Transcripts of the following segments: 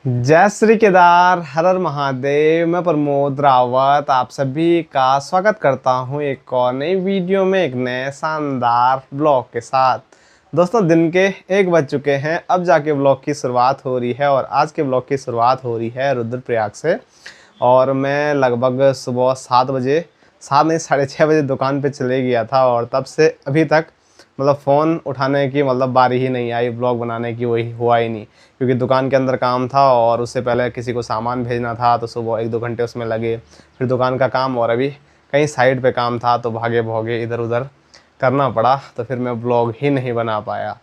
जय श्री केदार, हर हर महादेव। मैं प्रमोद रावत आप सभी का स्वागत करता हूं एक और नई वीडियो में, एक नए शानदार ब्लॉग के साथ। दोस्तों, दिन के 1 बज चुके हैं, अब जाके ब्लॉग की शुरुआत हो रही है। और आज के ब्लॉग की शुरुआत हो रही है रुद्रप्रयाग से। और मैं लगभग सुबह 7 बजे, 7 नहीं 6:30 बजे दुकान पे चले गया था। और तब से अभी तक फ़ोन उठाने की बारी ही नहीं आई, ब्लॉग बनाने की वही हुआ ही नहीं, क्योंकि दुकान के अंदर काम था और उससे पहले किसी को सामान भेजना था, तो सुबह 1-2 घंटे उसमें लगे। फिर दुकान का काम और अभी कहीं साइड पे काम था, तो भागे भोगे इधर उधर करना पड़ा, तो फिर मैं ब्लॉग ही नहीं बना पाया।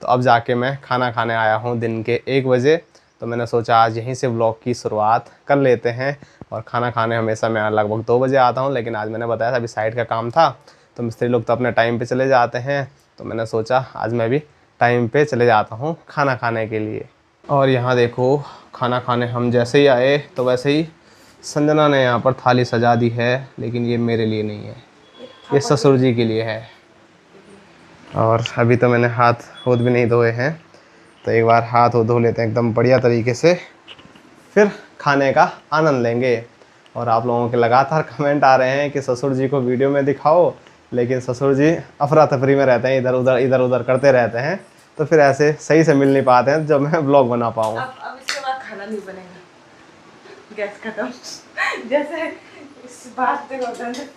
तो अब जाके मैं खाना खाने आया हूँ दिन के 1 बजे। तो मैंने सोचा आज यहीं से ब्लॉग की शुरुआत कर लेते हैं। और खाना खाने हमेशा मैं लगभग 2 बजे आता हूँ, लेकिन आज मैंने बताया था अभी साइड का काम था, तो मिस्त्री लोग तो अपने टाइम पे चले जाते हैं। तो मैंने सोचा आज मैं भी टाइम पे चले जाता हूँ खाना खाने के लिए। और यहाँ देखो, खाना खाने हम जैसे ही आए तो वैसे ही संजना ने यहाँ पर थाली सजा दी है, लेकिन ये मेरे लिए नहीं है, ये ससुर जी के लिए है। और अभी तो मैंने हाथ भी नहीं धोए हैं, तो एक बार हाथ धो लेते हैं एकदम बढ़िया तरीके से, फिर खाने का आनंद लेंगे। और आप लोगों के लगातार कमेंट आ रहे हैं कि ससुर जी को वीडियो में दिखाओ, लेकिन ससुर जी अफरा तफरी में रहते हैं, इधर उधर करते रहते हैं, तो फिर ऐसे सही से मिल नहीं पाते हैं जब मैं ब्लॉग बना पाऊँ। अब इसके बाद खाना नहीं बनेगा, गैस खत्म। जैसे इस बात से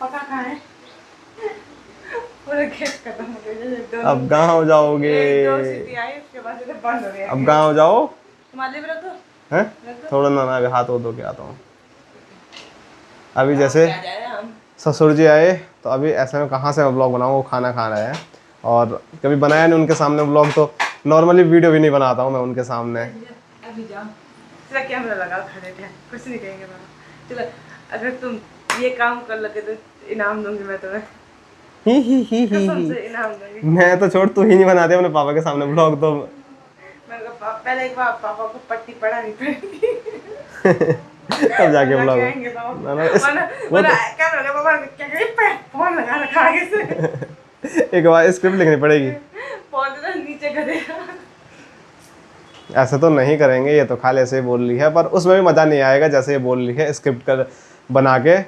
पका खाए, पूरा गैस खत्म हो गया। अब गाँव जाओगे? 2 सीटी आई, उसके बाद से बंद हो गया। अब गाँव जाओ तुम्हारे लिए भी रख दो हैं? थोड़ा ना अभी हाथ धो के आता हूँ। अभी जैसे ससुर जी आए, तो अभी ऐसे में कहाँ से मैं ब्लॉग बनाऊँ, वो खाना खा रहे हैं। और कभी बनाया नहीं उनके सामने ब्लॉग, तो नॉर्मली वीडियो भी नहीं बनाता हूँ मैं उनके सामने। अभी जाओ, तेरा कैमरा लगा खड़े थे, कुछ नहीं कहेंगे बाबा। चलो, अगर तुम ये काम कर लगे तो इनाम दूंगी मैं तुम्हें। कसम से इनाम दूंगी। मैं तो छोड़, तू ही नहीं बनाती अपने पापा के सामने ब्लॉग। तो मैंने कहा पहले एक बार पापा को पट्टी पड़ा नहीं पड़ेगी। तब जाके ब्लॉग फोन लगा रखा आगे से। एक बार स्क्रिप्ट लिखनी पड़ेगी। फोन तो नीचे करेगा। ऐसे तो नहीं करेंगे, ये तो खाली ऐसे ही बोल ली है, पर उसमें भी मज़ा नहीं आएगा जैसे ये बोल ली है स्क्रिप्ट कर बना के।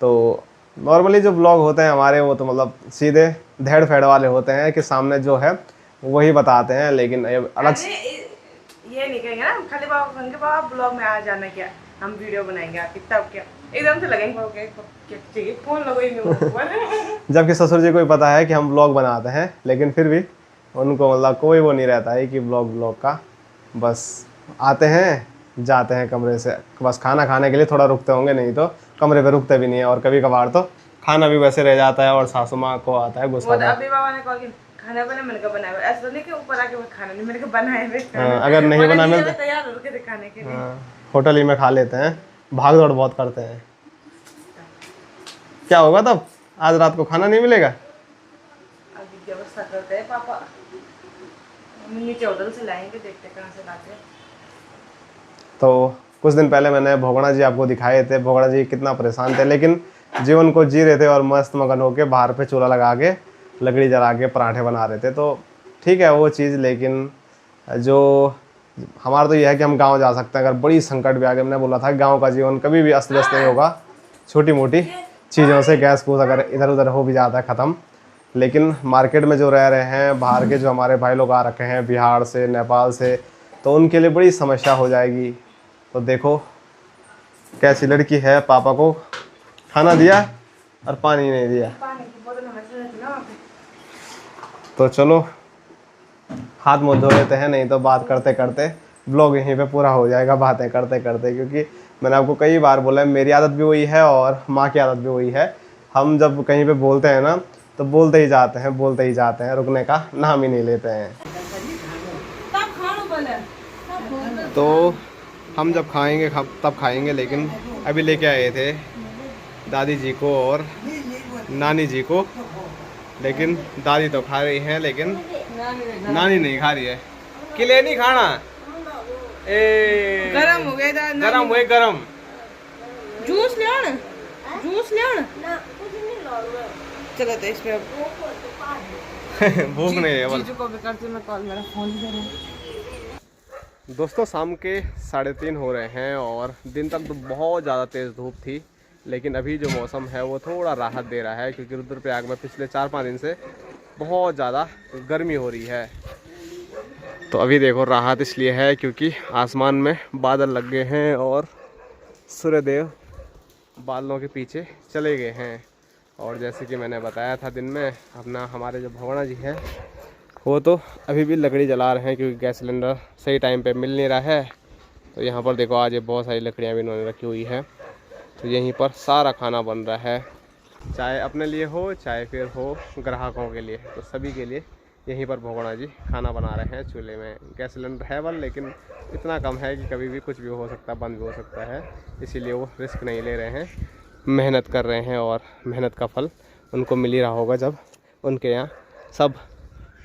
तो नॉर्मली जो ब्लॉग होते हैं हमारे, वो तो सीधे धेड़ फेड़ वाले होते हैं कि सामने जो है वही बताते हैं, लेकिन अलग ये नहीं कहेंगे ना खाली बाबा ब्लॉग में आ जाना, क्या हम वीडियो बनाएंगे आपकी, तब क्या एकदम से लगेंगे फोन लगो ही नहीं। जबकि ससुर जी को भी पता है कि हम ब्लॉग बनाते हैं, लेकिन फिर भी उनको कोई वो नहीं रहता है कि ब्लॉग का। बस आते हैं जाते हैं कमरे से, बस खाना खाने के लिए थोड़ा रुकते होंगे, नहीं तो कमरे पे रुकते भी नहीं है। और कभी कभार तो खाना भी वैसे रह जाता है और सासू माँ को आता है गुस्सा। अभी बाबा ने कहा कि खाना बना, मैंने कहा बनाया, ऐसा नहीं कि ऊपर आके खाना नहीं, मैंने कहा बनाए। अगर नहीं बना मिलता तैयार होके दिखाने के लिए होटल ही में खा लेते हैं, भाग दौड़ बहुत करते हैं। क्या होगा तब? आज रात को खाना नहीं मिलेगा। अभी व्यवस्था करते हैं पापा, नीचे होटल से लाएंगे, देखते कहाँ से लाते हैं। तो कुछ दिन पहले मैंने भोगड़ा जी आपको दिखाए थे, भोगड़ा जी कितना परेशान थे, लेकिन जीवन को जी रहे थे और मस्त मगन होके बाहर पे चूल्हा लगा के लकड़ी जला के पराठे बना रहे थे। तो ठीक है वो चीज़, लेकिन जो हमारा तो यह है कि हम गांव जा सकते हैं अगर बड़ी संकट भी आ गए। मैंने बोला था गांव का जीवन कभी भी अस्त व्यस्त नहीं होगा, छोटी मोटी चीज़ों से गैस कूस अगर इधर उधर हो भी जाता है ख़त्म। लेकिन मार्केट में जो रह रहे हैं, बाहर के जो हमारे भाई लोग आ रखे हैं बिहार से, नेपाल से, तो उनके लिए बड़ी समस्या हो जाएगी। तो देखो कैसी लड़की है, पापा को खाना दिया और पानी नहीं दिया। तो चलो हाथ मुँह धो लेते हैं, नहीं तो बात करते करते ब्लॉग यहीं पे पूरा हो जाएगा बातें करते करते। क्योंकि मैंने आपको कई बार बोला है, मेरी आदत भी वही है और माँ की आदत भी वही है। हम जब कहीं पे बोलते हैं ना, तो बोलते ही जाते हैं, रुकने का नाम ही नहीं लेते हैं। तो हम जब खाएंगे तब खाएंगे, लेकिन अभी लेके आए थे दादी जी को और नानी जी को, लेकिन दादी तो खा रही हैं, लेकिन नानी नहीं खा रही है। किले नहीं खाना, गरम हो गया, गरम जूस ले आना, चलो तो इसमें भूख नहीं है। जीजू को भी करती मैं कॉल, मेरा फोन दोस्तों शाम के 3:30 हो रहे हैं और दिन तक तो बहुत ज़्यादा तेज़ धूप थी, लेकिन अभी जो मौसम है वो थोड़ा राहत दे रहा है क्योंकि रुद्रप्रयाग में पिछले 4-5 दिन से बहुत ज़्यादा गर्मी हो रही है। तो अभी देखो राहत इसलिए है क्योंकि आसमान में बादल लग गए हैं और सूर्यदेव बादलों के पीछे चले गए हैं। और जैसे कि मैंने बताया था दिन में, अपना हमारे जो भगवाना जी हैं वो तो अभी भी लकड़ी जला रहे हैं क्योंकि गैस सिलेंडर सही टाइम पे मिल नहीं रहा है। तो यहाँ पर देखो आज ये बहुत सारी लकड़ियाँ भी इन्होंने रखी हुई है। तो यहीं पर सारा खाना बन रहा है, चाहे अपने लिए हो चाहे फिर हो ग्राहकों के लिए, तो सभी के लिए यहीं पर भगवाना जी खाना बना रहे हैं चूल्हे में। गैस सिलेंडर है बल, लेकिन इतना कम है कि कभी भी कुछ भी हो सकता है, बंद भी हो सकता है, इसीलिए वो रिस्क नहीं ले रहे हैं, मेहनत कर रहे हैं और मेहनत का फल उनको मिल ही रहा होगा जब उनके यहाँ सब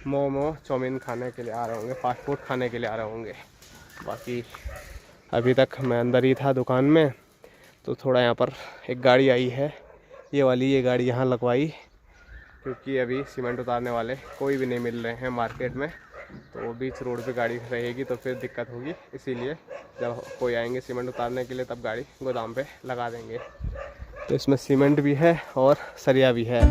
मोमो चाउमीन खाने के लिए आ रहे होंगे, फास्ट फूड खाने के लिए आ रहे होंगे। बाकी अभी तक मैं अंदर ही था दुकान में, तो थोड़ा यहाँ पर एक गाड़ी आई है, ये गाड़ी यहाँ लगवाई क्योंकि अभी सीमेंट उतारने वाले कोई भी नहीं मिल रहे हैं मार्केट में। तो बीच रोड पे गाड़ी रहेगी तो फिर दिक्कत होगी, इसीलिए जब कोई आएंगे सीमेंट उतारने के लिए तब गाड़ी गोदाम पे लगा देंगे। तो इसमें सीमेंट भी है और सरिया भी है।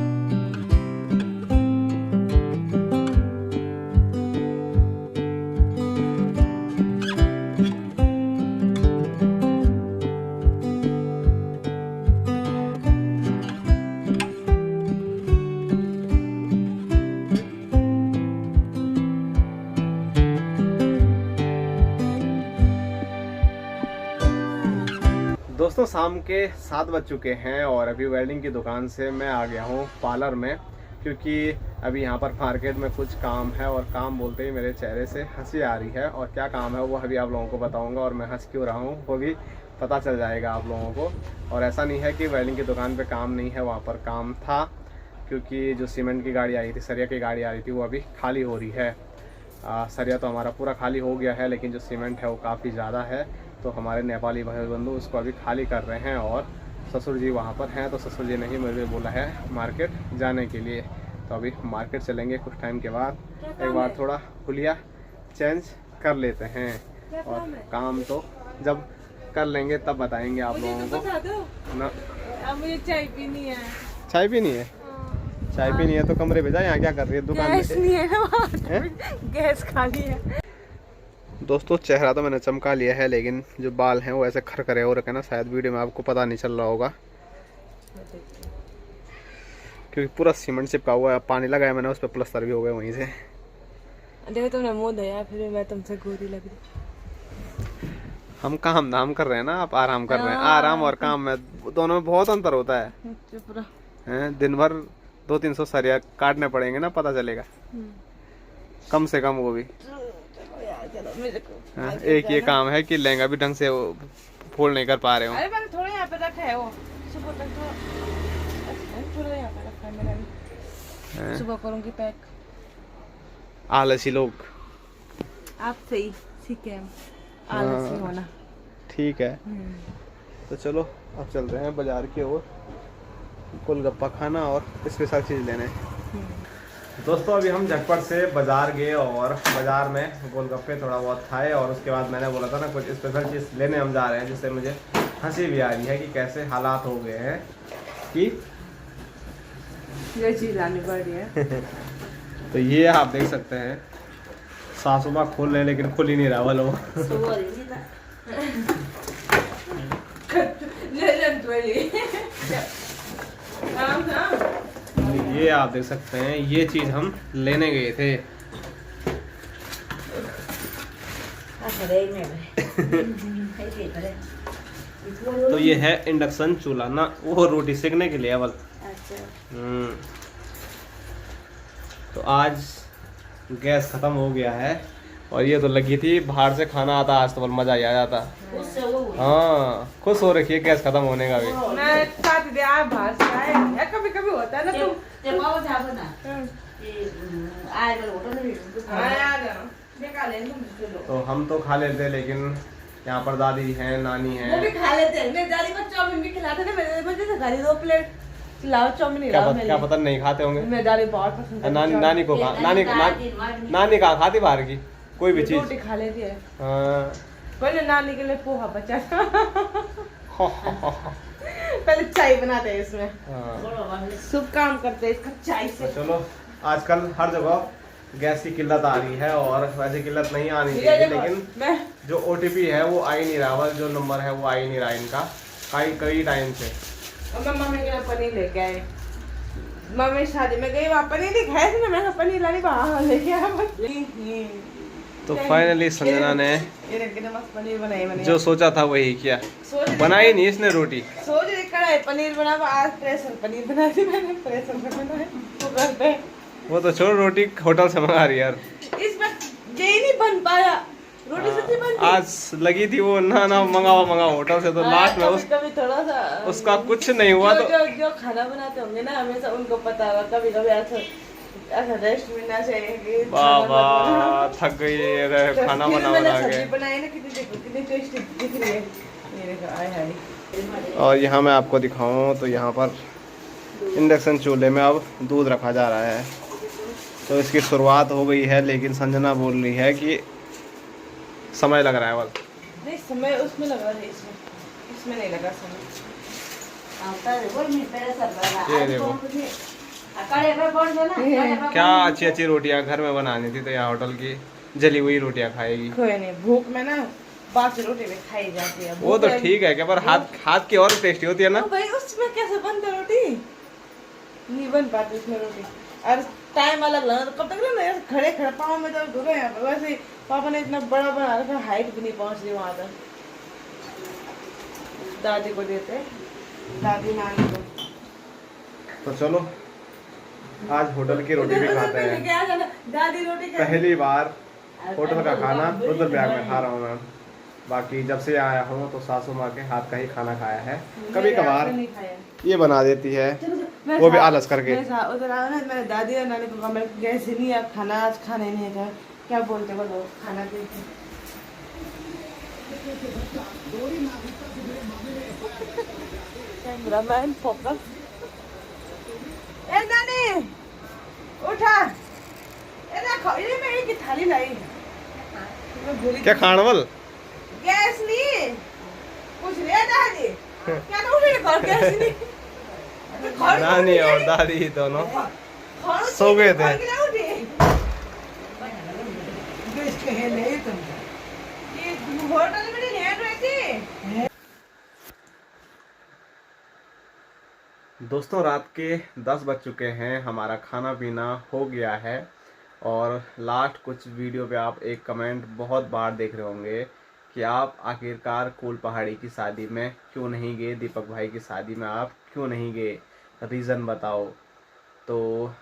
दोस्तों शाम के 7 बज चुके हैं और अभी वेल्डिंग की दुकान से मैं आ गया हूँ पार्लर में, क्योंकि अभी यहाँ पर मार्केट में कुछ काम है और काम बोलते ही मेरे चेहरे से हंसी आ रही है। और क्या काम है वो अभी आप लोगों को बताऊँगा और मैं हंस क्यों रहा हूँ वो भी पता चल जाएगा आप लोगों को। और ऐसा नहीं है कि वेल्डिंग की दुकान पर काम नहीं है, वहाँ पर काम था, क्योंकि जो सीमेंट की गाड़ी आई थी, सरिया की गाड़ी आ रही थी, वो अभी खाली हो रही है। सरिया तो हमारा पूरा खाली हो गया है, लेकिन जो सीमेंट है वो काफ़ी ज़्यादा है, तो हमारे नेपाली भाई बंधु उसको अभी खाली कर रहे हैं। और ससुर जी वहाँ पर हैं, तो ससुर जी ने ही मुझे बोला है मार्केट जाने के लिए। तो अभी मार्केट चलेंगे कुछ टाइम के बाद, एक बार थोड़ा हुलिया चेंज कर लेते हैं और काम तो जब कर लेंगे तब बताएंगे आप लोगों को ना। मुझे चाय पीनी है। चाय पीनी है? चाय पीनी है तो कमरे पे जा, यहाँ क्या कर रही है दुकान गैस नहीं है ना, गैस खाली है। दोस्तों चेहरा तो मैंने चमका लिया है, लेकिन जो बाल हैं वो ऐसे खरखरे हो रखे ना, शायद वीडियो में आपको पता नहीं चल रहा होगा क्योंकि पूरा सीमेंट चिपका हुआ है। पानी लगाया मैंने उस पर, प्लस्तर भी हो गए वहीं से। देखो तुमने मुंह धोया फिर मैं तुमसे गोरी लग रही। हम काम धाम कर रहे हैं ना, आप आराम कर रहे हैं। आराम और काम में दोनों में बहुत अंतर होता है। दिन भर 200-300 सरिया काटने पड़ेंगे ना, पता चलेगा कम से कम, वो भी। एक ये काम है कि लहंगा भी ढंग से फोल्ड नहीं कर पा रहे हो। अरे मैंने थोड़ा यहाँ पे रखा है, वो सुबह तक तो थोड़ा यहाँ पे रखा है मैंने भी। सुबह करूँगी पैक। आलसी लोग आप सही सीखे हैं आलसी होना। ठीक है, तो चलो अब चल रहे हैं बाजार की ओर, गोलगप्पा खाना और स्पेशल चीज़ लेने। दोस्तों अभी हम झटपट से बाज़ार गए और बाज़ार में गोलगप्पे थोड़ा बहुत खाए और उसके बाद मैंने बोला था ना कुछ स्पेशल चीज़ लेने हम जा रहे हैं, जिससे मुझे हंसी भी आ रही है कि कैसे हालात हो गए हैं कि ये चीज़ आनी पड़ रही है। तो ये आप देख सकते हैं, सासुमा खोल रहे लेकिन खुल ही नहीं रहा वालों। ये आप देख सकते हैं, ये चीज़ हम लेने गए थे। तो ये है इंडक्शन चूल्हा ना, वो रोटी सेकने के लिए अवल। तो आज गैस खत्म हो गया है और ये तो लगी थी बाहर से खाना आता, आज तो बल मजा ही आ जाता। हाँ खुश हो रखी है गैस खत्म होने का भी। मैं साथ दे आप बाहर से आए, कभी कभी होता है ना तुम। तो हम तो खा लेते हैं, लेकिन यहाँ पर दादी हैं, नानी हैं, वो भी खा लेते हैं। मेरी दादी को चाउमीन भी खिलाते थे, मेरे मुझे से खाली 2 प्लेट लाओ चाउमीन। क्या पता नहीं खाते होंगे। मेरी दादी बहुत पसंद है। नानी को नानी कहाँ खाती बाहर की? कोई भी चीज। रोटी खा लेती है। हाँ। पहले नानी के लिए पोहा बचा पहले चाय बनाते हैं इसमें। हाँ। शुभ काम करते हैं इसका चाय से। तो चलो, आजकल हर जगह गैस की किल्लत आ रही है और वैसे किल्लत नहीं आनी चाहिए, लेकिन जो OTP है वो आ ही नहीं रहा, बस जो नंबर है वो आ ही नहीं रहा इनका कई टाइम से। और मैं मम्मी के लिए पनीर लेके आई। मम्मी शादी में गई, वहाँ पनीर नहीं खाया था, मैं पनीर लानी बाहर लेके आया। तो फाइनली संजना ने पनीर बनाई जो सोचा था वही किया, बनाई नहीं इसने रोटी। सोच रही कढ़ाई पनीर बना, आज प्रेशर पनीर बना दी मैंने, प्रेशर में बनाया। वो तो छोड़, रोटी होटल से मंगा रही यार। इसमें यही नहीं बन पाया, रोटी सच्ची बन गई। आज लगी थी वो ना मंगाओ होटल से, तो लास्ट में कभी थोड़ा सा उसका कुछ नहीं हुआ। तो जो खाना बनाते होंगे ना, हमेशा उनको पता होगा, कभी कभी ऐसा रेस्ट मिलना चाहिए। बाबा थक गई है खाना बना के। बनाई ना, कितनी टेस्टी दिख रही है ये देखो। आय हाय। और यहाँ मैं आपको दिखाऊं तो यहाँ पर इंडक्शन चूल्हे में अब दूध रखा जा रहा है। तो इसकी शुरुआत हो गई है, लेकिन संजना बोल रही है कि समय लग रहा है। बस नहीं, समय उसमें लगा है, इसमें नहीं लगा समय। ये देखो क्या अच्छी अच्छी रोटियां घर में बनानी थी, तो यहाँ होटल की जली हुई रोटियां खाएगी। कोई नहीं, भूख में ना बासी रोटी भी खाई जाती है। वो तो ठीक है क्या, पर हाथ की और टेस्टी होती है ना। भाई उसमें कैसे बनता रोटी, नहीं बन पाती उसमें रोटी, और टाइम अलग लगा। तो कब तक ना खड़े खड़े पाँव में तो धुले यहाँ पे। वैसे पापा ने इतना बड़ा बना रखा, हाइट भी नहीं पहुंच रही वहां तक। दादी को देते, दादी नानी को। तो चलो आज होटल की रोटी भी खाते हैं। दादी रोटी पहली बार होटल का खाना रुद्रप्रयाग में खा रहा हूँ मैं। बाकी जब से आया हूँ तो सासू माँ के हाथ का ही खाना खाया है। कभी कभार ये बना देती है, वो भी आलस करके। उधर आओ ना, मेरे दादी और नानी को कहा गैस ही नहीं, अब खाना आज खाने नहीं था। क्या बोलते बोलो, खाना देते। Cameraman focus. ए नानी उठा, ए देखो ये मेरी की थाली लाई। क्या खानवल गैस नहीं कुछ ले दादी, क्या तो उठे कर गैस नहीं। नानी और दादी दोनों सो गए थे। होटल में लेट रहती। दोस्तों रात के 10 बज चुके हैं, हमारा खाना पीना हो गया है। और लास्ट कुछ वीडियो पे आप एक कमेंट बहुत बार देख रहे होंगे कि आप आखिरकार कूल पहाड़ी की शादी में क्यों नहीं गए, दीपक भाई की शादी में आप क्यों नहीं गए, रीज़न बताओ। तो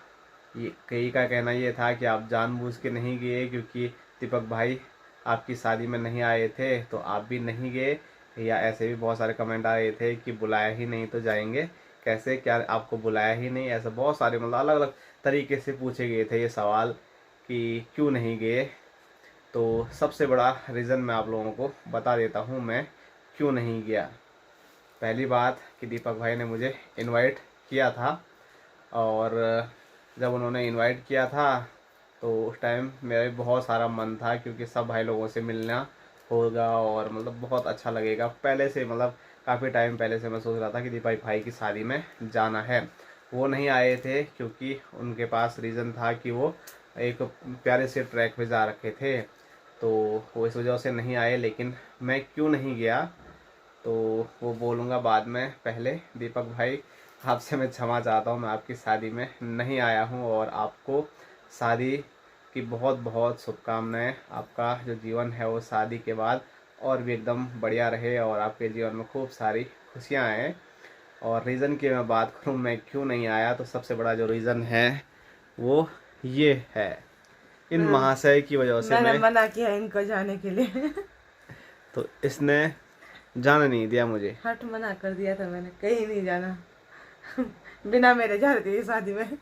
ये कई का कहना ये था कि आप जानबूझ के नहीं गए क्योंकि दीपक भाई आपकी शादी में नहीं आए थे तो आप भी नहीं गए, या ऐसे भी बहुत सारे कमेंट आ रहे थे कि बुलाया ही नहीं तो जाएंगे कैसे, क्या आपको बुलाया ही नहीं, ऐसा बहुत सारे मतलब अलग अलग तरीके से पूछे गए थे ये सवाल कि क्यों नहीं गए। तो सबसे बड़ा रीज़न मैं आप लोगों को बता देता हूँ मैं क्यों नहीं गया। पहली बात कि दीपक भाई ने मुझे इनवाइट किया था, और जब उन्होंने इनवाइट किया था तो उस टाइम मेरा भी बहुत सारा मन था क्योंकि सब भाई लोगों से मिलना होगा और मतलब बहुत अच्छा लगेगा। पहले से मतलब काफ़ी टाइम पहले से मैं सोच रहा था कि दीपक भाई की शादी में जाना है। वो नहीं आए थे क्योंकि उनके पास रीज़न था कि वो एक प्यारे से ट्रैक पे जा रखे थे, तो वो इस वजह से नहीं आए। लेकिन मैं क्यों नहीं गया तो वो बोलूँगा बाद में। पहले दीपक भाई आपसे मैं क्षमा चाहता हूँ, मैं आपकी शादी में नहीं आया हूँ और आपको शादी की बहुत बहुत शुभकामनाएं। आपका जो जीवन है वो शादी के बाद और भी एकदम बढ़िया रहे और आपके जीवन में खूब सारी खुशियाँ आएँ। और रीज़न की मैं बात करूँ मैं क्यों नहीं आया, तो सबसे बड़ा जो रीज़न है वो ये है, इन महाशय की वजह से मैंने मना किया इनको जाने के लिए। तो इसने जाने नहीं दिया मुझे, हट मना कर दिया था मैंने, कहीं नहीं जाना। बिना मेरे जा रही थी शादी में।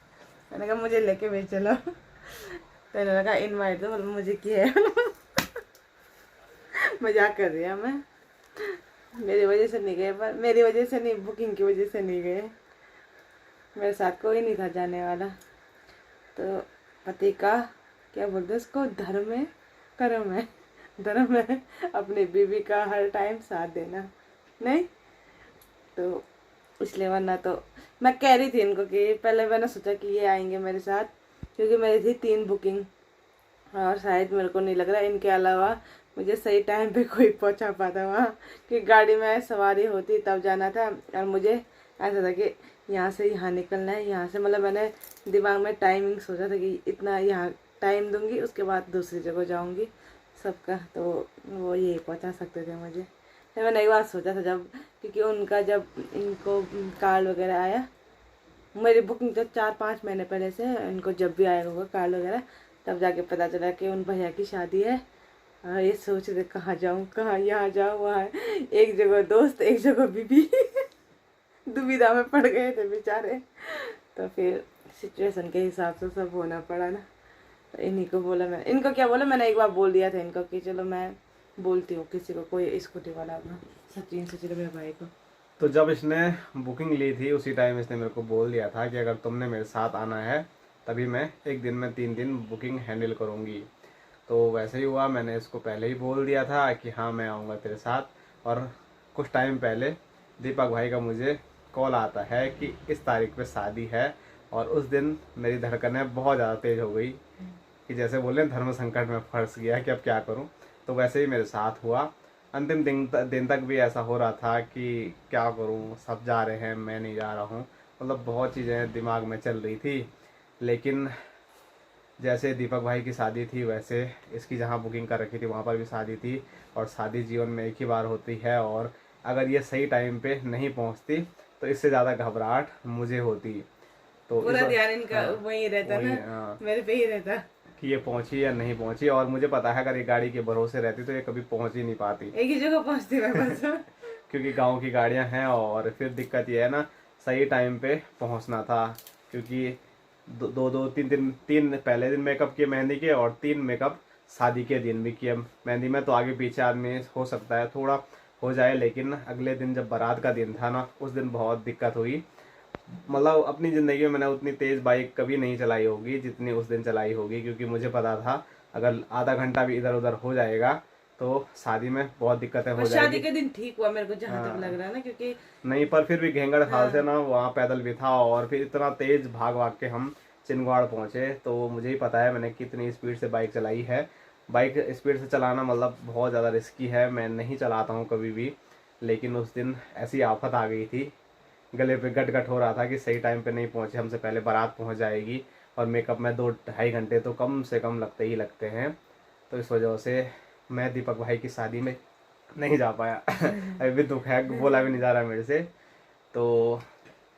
मैंने कहा मुझे लेके भी चलो, तो इन्होंने कहा इनवाइट तो मुझे किया है। मजाक कर रही है मैं, मेरी वजह से नहीं गए, पर मेरी वजह से नहीं, बुकिंग की वजह से नहीं गए। मेरे साथ कोई नहीं था जाने वाला। तो पति का क्या बोलते हैं उसको, धर्म है, धर्म है अपनी बीवी का हर टाइम साथ देना, नहीं तो इसलिए। वरना तो मैं कह रही थी इनको कि पहले मैंने सोचा कि ये आएंगे मेरे साथ, क्योंकि मेरी थी 3 बुकिंग, और शायद मेरे को नहीं लग रहा इनके अलावा मुझे सही टाइम पे कोई पहुंचा पाता वहाँ, कि गाड़ी में सवारी होती तब जाना था। और मुझे ऐसा था कि यहाँ से यहाँ निकलना है, यहाँ से मतलब मैंने दिमाग में टाइमिंग सोचा था कि इतना यहाँ टाइम दूंगी, उसके बाद दूसरी जगह जाऊंगी सबका, तो वो यही पहुँचा सकते थे मुझे। फिर मैंने एक बार सोचा था जब, क्योंकि उनका जब इनको कार्ड वगैरह आया, मेरी बुकिंग तो 4-5 महीने पहले से, इनको जब भी आया होगा कार्ड वगैरह, तब जाके पता चला कि उन भैया की शादी है। और ये सोच रहे कहाँ जाऊँ, कहाँ, यहाँ जाऊँ वहाँ, एक जगह दोस्त एक जगह बीबी दुविधा में पड़ गए थे बेचारे। तो फिर सिचुएशन के हिसाब से सब होना पड़ा ना। तो इन्हीं को बोला, मैं इनको क्या बोला, मैंने एक बार बोल दिया था इनको कि चलो मैं बोलती हूँ किसी को, कोई स्कूटी वाला अपना सचिन मेरे भाई को। तो जब इसने बुकिंग ली थी उसी टाइम इसने मेरे को बोल दिया था कि अगर तुमने मेरे साथ आना है तभी मैं एक दिन में 3 दिन बुकिंग हैंडल करूँगी। तो वैसे ही हुआ, मैंने इसको पहले ही बोल दिया था कि हाँ मैं आऊँगा तेरे साथ। और कुछ टाइम पहले दीपक भाई का मुझे कॉल आता है कि इस तारीख पे शादी है, और उस दिन मेरी धड़कनें बहुत ज़्यादा तेज़ हो गई कि जैसे बोले धर्म संकट में फंस गया कि अब क्या करूं। तो वैसे ही मेरे साथ हुआ। अंतिम दिन तक भी ऐसा हो रहा था कि क्या करूं, सब जा रहे हैं मैं नहीं जा रहा हूं, मतलब बहुत चीज़ें दिमाग में चल रही थी। लेकिन जैसे दीपक भाई की शादी थी वैसे इसकी जहाँ बुकिंग कर रखी थी वहाँ पर भी शादी थी, और शादी जीवन में एक ही बार होती है, और अगर ये सही टाइम पे नहीं पहुँचती तो इससे ज़्यादा घबराहट मुझे होती। तो पूरा ध्यान इनका हाँ, वही रहता वही, ना, हाँ, मेरे पे ही रहता। कि ये पहुंची या नहीं पहुंची। और मुझे पता है अगर ये गाड़ी के भरोसे रहती तो ये कभी पहुंच ही नहीं पाती, एक ही जगह पहुंचती मैं बस। क्योंकि गांव की गाड़ियां हैं। और फिर दिक्कत ये है ना, सही टाइम पे पहुंचना था, क्योंकि दो तीन दिन, 3 पहले दिन मेकअप किए मेहंदी के, और 3 मेकअप शादी के दिन भी किए। मेहंदी में तो आगे पीछे आदमी हो सकता है थोड़ा हो जाए, लेकिन अगले दिन जब बारात का दिन था ना, उस दिन बहुत दिक्कत हुई। मतलब अपनी ज़िंदगी में मैंने उतनी तेज़ बाइक कभी नहीं चलाई होगी जितनी उस दिन चलाई होगी, क्योंकि मुझे पता था अगर आधा घंटा भी इधर उधर हो जाएगा तो शादी में बहुत दिक्कतें हो शादी जाएगी। के दिन ठीक हुआ मेरे को जहाँ तक हाँ, लग रहा है ना, क्योंकि नहीं पर फिर भी घेंगड़ खाल से हाँ, ना वहाँ पैदल भी था, और फिर इतना तेज़ भाग भाग के हम चिनगवाड़ पहुँचे। तो मुझे ही पता है मैंने कितनी स्पीड से बाइक चलाई है। बाइक स्पीड से चलाना मतलब बहुत ज़्यादा रिस्की है, मैं नहीं चलाता हूँ कभी भी। लेकिन उस दिन ऐसी आफत आ गई थी, गले पे गट गट हो रहा था कि सही टाइम पे नहीं पहुंचे, हमसे पहले बारात पहुंच जाएगी, और मेकअप में 2-2.5 घंटे तो कम से कम लगते ही लगते हैं। तो इस वजह से मैं दीपक भाई की शादी में नहीं जा पाया। अभी भी दुख है, बोला भी नहीं जा रहा मेरे से। तो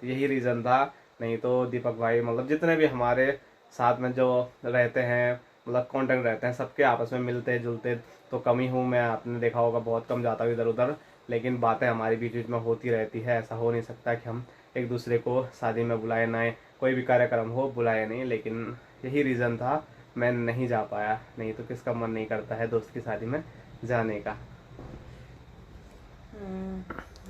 यही रीज़न था। नहीं तो दीपक भाई मतलब जितने भी हमारे साथ में जो रहते हैं, मतलब कांटेक्ट रहते हैं, सबके आपस में मिलते जुलते तो कम ही हूँ मैं, आपने देखा होगा बहुत कम जाता हूँ इधर उधर। लेकिन बातें हमारी बीच बीच में होती रहती है, ऐसा हो नहीं सकता कि हम एक दूसरे को शादी में बुलाए ना, कोई भी कार्यक्रम हो बुलाए नहीं। लेकिन यही रीज़न था, मैं नहीं जा पाया। नहीं तो किसका मन नहीं करता है दोस्त की शादी में जाने का।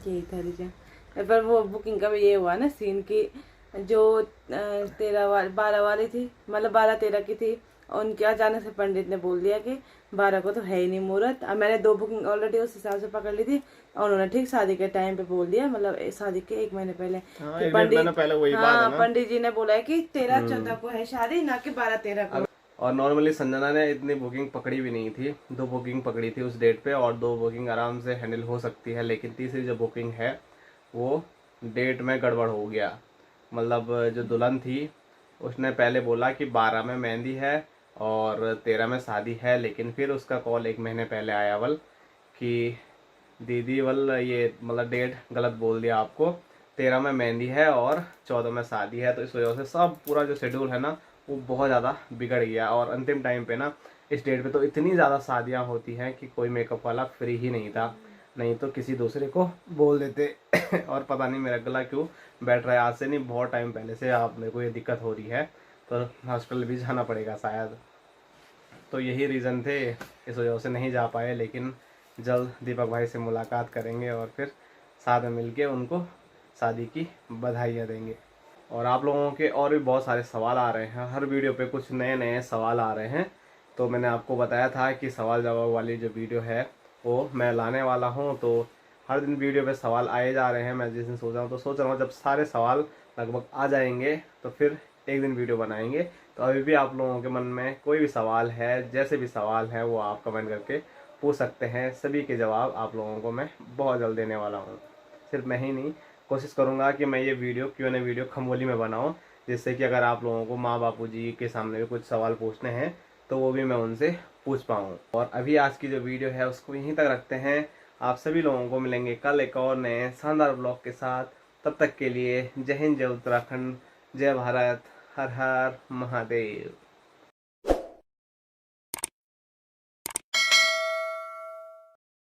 यही था रीजन। पर वो बुकिंग का भी ये हुआ ना सीन की, जो 12 वाली थी, मतलब 12-13 की थी, उनके अचानक से पंडित ने बोल दिया कि 12 को तो है ही नहीं मुहूर्त। अब मैंने 2 बुकिंग ऑलरेडी उस हिसाब से पकड़ ली थी, और उन्होंने ठीक शादी के टाइम पे बोल दिया, मतलब शादी के 1 महीने पहले हाँ, कि 1 महीना पहले वही बात है ना। पंडित जी ने बोला है कि 13-14 को है शादी, ना कि 12-13 को। और नॉर्मली संजना ने इतनी बुकिंग पकड़ी भी नहीं थी, 2 बुकिंग पकड़ी थी उस डेट पे, और 2 बुकिंग आराम से हैंडल हो सकती है। लेकिन तीसरी जो बुकिंग है वो डेट में गड़बड़ हो गया। मतलब जो दुल्हन थी उसने पहले बोला कि 12 में मेहंदी है और 13 में शादी है, लेकिन फिर उसका कॉल 1 महीने पहले आया वल कि दीदी वल ये मतलब डेट गलत बोल दिया आपको, 13 में मेहंदी है और 14 में शादी है। तो इस वजह से सब पूरा जो शेड्यूल है ना वो बहुत ज़्यादा बिगड़ गया। और अंतिम टाइम पे ना इस डेट पे तो इतनी ज़्यादा शादियाँ होती हैं कि कोई मेकअप वाला फ्री ही नहीं था, नहीं तो किसी दूसरे को बोल देते। और पता नहीं मेरा गला क्यों बैठ रहा है, आज से नहीं बहुत टाइम पहले से आप मेरे को ये दिक्कत हो रही है, तो हॉस्पिटल भी जाना पड़ेगा शायद। तो यही रीज़न थे, इस वजह से नहीं जा पाए। लेकिन जल्द दीपक भाई से मुलाकात करेंगे और फिर साथ में मिलके उनको शादी की बधाइयाँ देंगे। और आप लोगों के और भी बहुत सारे सवाल आ रहे हैं, हर वीडियो पे कुछ नए नए सवाल आ रहे हैं तो मैंने आपको बताया था कि सवाल जवाब वाली जो वीडियो है वो मैं लाने वाला हूँ। तो हर दिन वीडियो पे सवाल आए जा रहे हैं। मैं जिस दिन सोच रहा हूँ तो सोच रहा हूँ जब सारे सवाल लगभग आ जाएंगे तो फिर एक दिन वीडियो बनाएंगे। तो अभी भी आप लोगों के मन में कोई भी सवाल है, जैसे भी सवाल है वो आप कमेंट करके पूछ सकते हैं। सभी के जवाब आप लोगों को मैं बहुत जल्द देने वाला हूँ। सिर्फ मैं ही नहीं, कोशिश करूँगा कि मैं ये वीडियो Q&A वीडियो खमोली में बनाऊँ, जिससे कि अगर आप लोगों को माँ बापू जी के सामने भी कुछ सवाल पूछने हैं तो वो भी मैं उनसे पूछ पाऊँ। और अभी आज की जो वीडियो है उसको यहीं तक रखते हैं। आप सभी लोगों को मिलेंगे कल एक और नए शानदार ब्लॉग के साथ। तब तक के लिए जय हिंद, जय उत्तराखंड, जय भारत, हर हर महादेव।